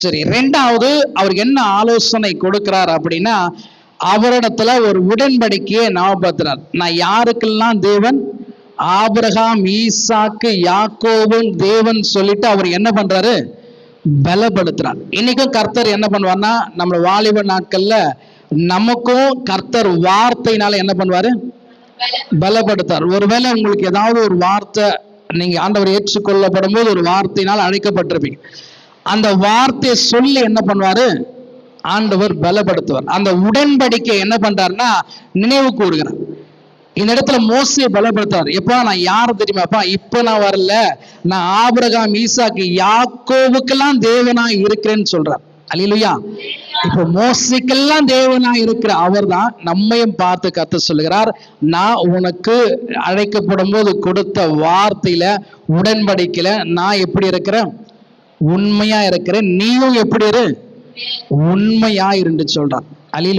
சரி, ரெண்டாவது அவருக்கு என்ன ஆலோசனை கொடுக்கிறார் அப்படின்னா, அவரிடத்துல ஒரு உடன்படிக்கையை ஞாபகப்படுத்துறார். நான் யாருக்கெல்லாம் தேவன், ஆபிரகாம், ஈசாக்கு, யாக்கோபின் தேவன் சொல்லிட்டு அவர் என்ன பண்றாரு, பலப்படுத்துறார். இன்னைக்கும் கர்த்தர் என்ன பண்ணுவார்னா, நம்ம வாலிப நாட்கள்ல நமக்கும் கர்த்தர் வார்த்தையினால என்ன பண்ணுவாரு, பலப்படுத்தார். ஒருவேளை உங்களுக்கு ஏதாவது ஒரு வார்த்தை, நீங்க ஆண்டவர் ஏற்றுக்கொள்ளப்படும் போது ஒரு வார்த்தையினால் அழைக்கப்பட்டிருப்பீங்க. அந்த வார்த்தையை சொல்லி என்ன பண்ணுவாரு, ஆண்டவர் பலப்படுத்துவார். அந்த உடன்படிக்கை என்ன பண்றாருன்னா நினைவு கூறுகிறார். இந்த இடத்துல மோசே பலப்படுத்தார். எப்பா நான் யாரு தெரியுமாப்பா, இப்ப நான் வரல, நான் ஆபிரகாம், ஈசாக்கு, யாக்கோவுக்கெல்லாம் தேவனா இருக்கிறேன்னு சொல்றார். அல்லேலூயா. இப்ப மோசைக்கெல்லாம் தேவனா இருக்கிற அவர் தான் நம்மையும் பார்த்து கர்த்தர் சொல்லுகிறார், நான் உனக்கு அழைக்கப்படும் போது கொடுத்த வார்த்தையில, உடன்படிக்கையில நான் எப்படி இருக்கிறேன், உண்மையா இருக்கிறேன், நீயும் எப்படி இரு, உண்மையா இருந்து சொல்றான். அல்லேலூயா.